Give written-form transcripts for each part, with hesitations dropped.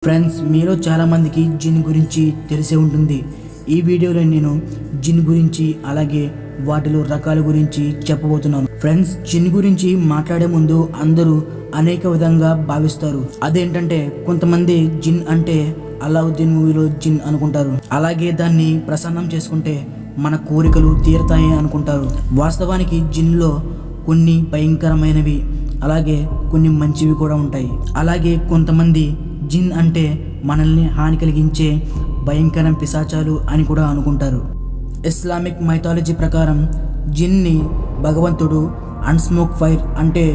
Friends, మీలో చాలామందికి జిన్ గురించి తెలిసే ఉంటుంది. ఈ వీడియోలో నేను జిన్ గురించి అలాగే వాటిలో రకాల గురించి చెప్పబోతున్నాను. ఫ్రెండ్స్, జిన్ గురించి మాట్లాడే ముందు అందరూ అనేక విధంగా భావిస్తారు. అదేంటంటే కొంతమంది జిన్ అంటే అల్లావుద్దీన్ మూవీలో జిన్ అనుకుంటారు. అలాగే దాన్ని ప్రసన్నం చేసుకుంటే మన కోరికలు తీరుతాయి అనుకుంటారు. వాస్తవానికి జిన్లో కొన్ని భయంకరమైనవి అలాగే కొన్ని మంచివి కూడా ఉంటాయి. అలాగే కొంతమంది జిన్ అంటే మనల్ని హాని కలిగించే భయంకర పిశాచాలు అని కూడా అనుకుంటారు. ఇస్లామిక్ మైథాలజీ ప్రకారం జిన్ని భగవంతుడు అన్స్మోక్ ఫైర్ అంటే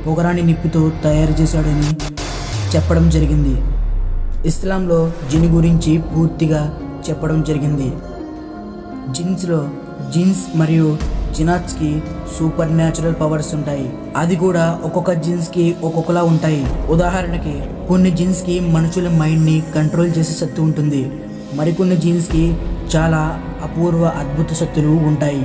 పొగరాని నిప్పుతో తయారు చేశాడని చెప్పడం జరిగింది. ఇస్లాంలో జిన్ గురించి పూర్తిగా చెప్పడం జరిగింది. జిన్స్ మరియు జినాత్స్కి సూపర్ న్యాచురల్ పవర్స్ ఉంటాయి. అది కూడా ఒక్కొక్క జిన్స్కి ఒక్కొక్కలా ఉంటాయి. ఉదాహరణకి కొన్ని జిన్స్కి మనుషుల మైండ్ని కంట్రోల్ చేసే శక్తి ఉంటుంది. మరికొన్ని జిన్స్కి చాలా అపూర్వ అద్భుత శక్తులు ఉంటాయి.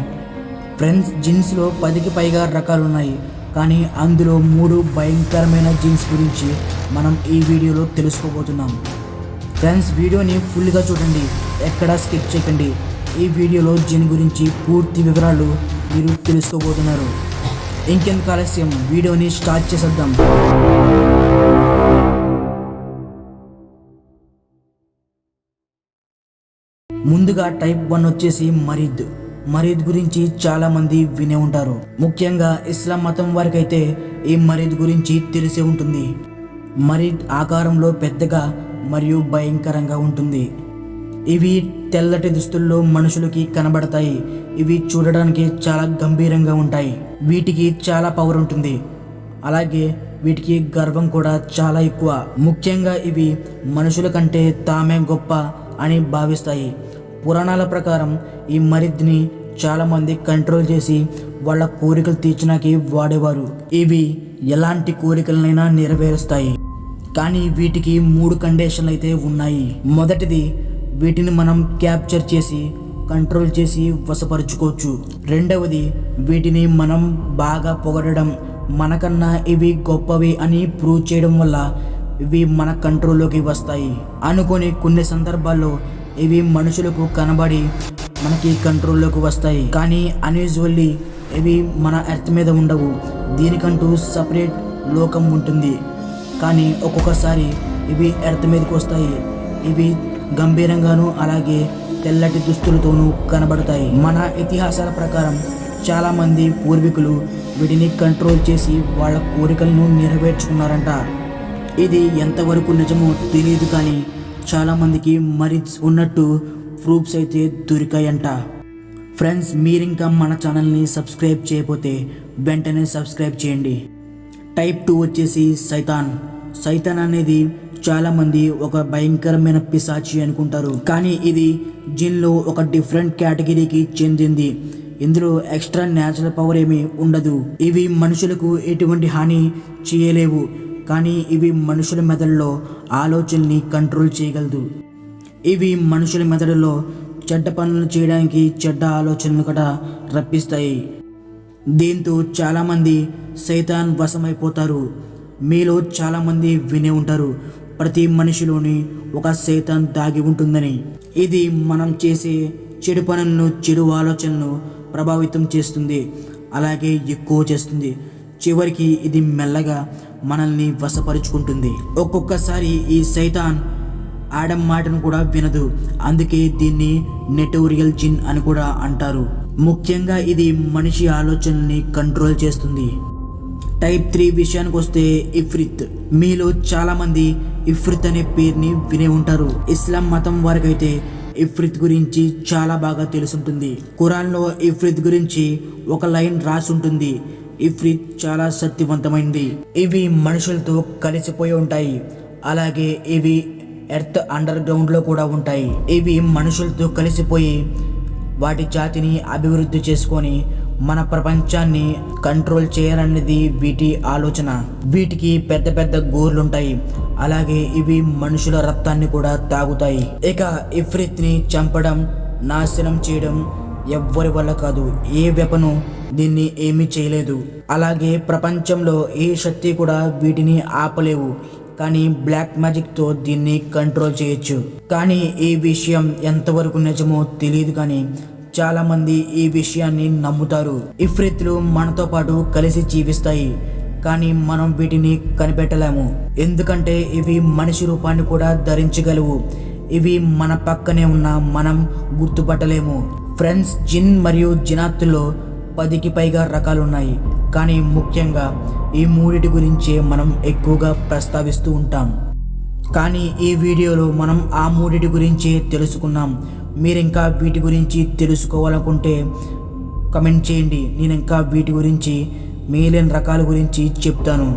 ఫ్రెండ్స్, జిన్స్లో 10కి పైగా రకాలు ఉన్నాయి. కానీ అందులో 3 భయంకరమైన జిన్స్ గురించి మనం ఈ వీడియోలో తెలుసుకోబోతున్నాం. ఫ్రెండ్స్, వీడియోని ఫుల్గా చూడండి, ఎక్కడా స్కిప్ చేయకండి. ఈ వీడియోలో జిన్ గురించి పూర్తి వివరాలు మీరు తెలుసుకోబోతున్నారు. ఇంకెందుకు ఆలస్యం, వీడియోని స్టార్ట్ చేసేద్దాం. ముందుగా టైప్ 1 వచ్చేసి మరీద్ గురించి చాలా మంది వినే ఉంటారు. ముఖ్యంగా ఇస్లాం మతం వారికైతే ఈ మరీద్ గురించి తెలిసే ఉంటుంది. మరీద్ ఆకారంలో పెద్దగా మరియు భయంకరంగా ఉంటుంది. ఇవి తెల్లటి దుస్తుల్లో మనుషులకి కనబడతాయి. ఇవి చూడడానికి చాలా గంభీరంగా ఉంటాయి. వీటికి చాలా పవర్ ఉంటుంది. అలాగే వీటికి గర్వం కూడా చాలా ఎక్కువ. ముఖ్యంగా ఇవి మనుషుల కంటే తామే గొప్ప అని భావిస్తాయి. పురాణాల ప్రకారం ఈ మరీద్ని చాలామంది కంట్రోల్ చేసి వాళ్ళ కోరికలు తీర్చడానికి వాడేవారు. ఇవి ఎలాంటి కోరికలనైనా నెరవేరుస్తాయి. కానీ వీటికి 3 కండిషన్లు అయితే ఉన్నాయి. మొదటిది, వీటిని మనం క్యాప్చర్ చేసి కంట్రోల్ చేసి వశపరుచుకోవచ్చు. రెండవది, వీటిని మనం బాగా పొగడడం, మనకన్నా ఇవి గొప్పవి అని ప్రూవ్ చేయడం వల్ల ఇవి మన కంట్రోల్లోకి వస్తాయి. అనుకొని కొన్ని సందర్భాల్లో ఇవి మనుషులకు కనబడి మనకి కంట్రోల్లోకి వస్తాయి. కానీ అన్యూజువల్లీ ఇవి మన ఎర్త్ మీద ఉండవు. దీనికంటూ సపరేట్ లోకం ఉంటుంది. కానీ ఒక్కొక్కసారి ఇవి ఎర్త్ మీదకి వస్తాయి. ఇవి గంభీరంగాను అలాగే తెల్లటి దుస్తులతోనూ కనబడతాయి. మన ఇతిహాసాల ప్రకారం చాలామంది పూర్వీకులు వీటిని కంట్రోల్ చేసి వాళ్ళ కోరికలను నెరవేర్చుకున్నారంట. ఇది ఎంతవరకు నిజమో తెలియదు, కానీ చాలామందికి మరీడ్స్ ఉన్నట్టు ప్రూఫ్స్ అయితే దొరికాయంట. ఫ్రెండ్స్, మీరింకా మన ఛానల్ని సబ్స్క్రైబ్ చేయకపోతే వెంటనే సబ్స్క్రైబ్ చేయండి. టైప్ 2 వచ్చేసి సైతాన్ అనేది చాలామంది ఒక భయంకరమైన పిశాచి అనుకుంటారు. కానీ ఇది జిన్లో ఒక డిఫరెంట్ కేటగిరీకి చెందింది. ఇందులో ఎక్స్ట్రా న్యాచురల్ పవర్ ఏమీ ఉండదు. ఇవి మనుషులకు ఎటువంటి హాని చేయలేవు. కానీ ఇవి మనుషుల మెదడులో ఆలోచనల్ని కంట్రోల్ చేయగలదు. ఇవి మనుషుల మెదడులో చెడ్డ పనులు చేయడానికి చెడ్డ ఆలోచనలు కూడా రప్పిస్తాయి. దీంతో చాలామంది సైతాన్ వశమైపోతారు. మీలో చాలామంది వినే ఉంటారు, ప్రతి మనిషిలోని ఒక సైతాన్ దాగి ఉంటుందని. ఇది మనం చేసే చెడు పనులను, చెడు ఆలోచనలను ప్రభావితం చేస్తుంది, అలాగే ఎక్కువ చేస్తుంది. చివరికి ఇది మెల్లగా మనల్ని వశపరుచుకుంటుంది. ఒక్కొక్కసారి ఈ సైతాన్ ఆడమ్ మాటను కూడా వినదు. అందుకే దీన్ని నెటోరియల్ జిన్ అని కూడా అంటారు. ముఖ్యంగా ఇది మనిషి ఆలోచనల్ని కంట్రోల్ చేస్తుంది. టైప్ 3 విషయానికి వస్తే ఇఫ్రిత్. మీలో చాలామంది ఇఫ్రిత్ అనే పేరుని వినే ఉంటారు. ఇస్లాం మతం వారికైతే ఇఫ్రిత్ గురించి చాలా బాగా తెలుసుంటుంది. ఖురాన్లో ఇఫ్రిత్ గురించి ఒక లైన్ రాసి ఉంటుంది. ఇఫ్రిత్ చాలా శక్తివంతమైనది. ఇవి మనుషులతో కలిసిపోయి ఉంటాయి. అలాగే ఇవి ఎర్త్ అండర్ గ్రౌండ్లో కూడా ఉంటాయి. ఇవి మనుషులతో కలిసిపోయి వాటి జాతిని అభివృద్ధి చేసుకొని మన ప్రపంచాన్ని కంట్రోల్ చేయాలనేది వీటి ఆలోచన. వీటికి పెద్ద పెద్ద గోర్లుంటాయి. అలాగే ఇవి మనుషుల రక్తాన్ని కూడా తాగుతాయి. ఇక ఇఫ్రిత్ని చంపడం, నాశనం చేయడం ఎవ్వరి వల్ల కాదు. ఏ వెపను దీన్ని ఏమీ చేయలేదు. అలాగే ప్రపంచంలో ఏ శక్తి కూడా వీటిని ఆపలేవు. కానీ బ్లాక్ మ్యాజిక్తో దీన్ని కంట్రోల్ చేయొచ్చు. కానీ ఈ విషయం ఎంతవరకు నిజమో తెలియదు, కానీ చాలామంది ఈ విషయాన్ని నమ్ముతారు. ఇఫ్రిత్లు మనతో పాటు కలిసి జీవిస్తాయి, కానీ మనం వీటిని కనిపెట్టలేము, ఎందుకంటే ఇవి మనిషి రూపాన్ని కూడా ధరించగలవు. ఇవి మన పక్కనే ఉన్న మనం గుర్తుపట్టలేము. ఫ్రెండ్స్, జిన్ మరియు జినాత్తుల్లో 10కి పైగా రకాలున్నాయి, కానీ ముఖ్యంగా ఈ మూడిటి గురించే మనం ఎక్కువగా ప్రస్తావిస్తూ ఉంటాం. కానీ ఈ వీడియోలో మనం ఆ మూడిటి గురించే తెలుసుకున్నాం. మీరు ఇంకా వీటి గురించి తెలుసుకోవాలనుకుంటే కమెంట్ చేయండి. నేను ఇంకా వీటి గురించి మిగిలిన రకాల గురించి చెప్తాను.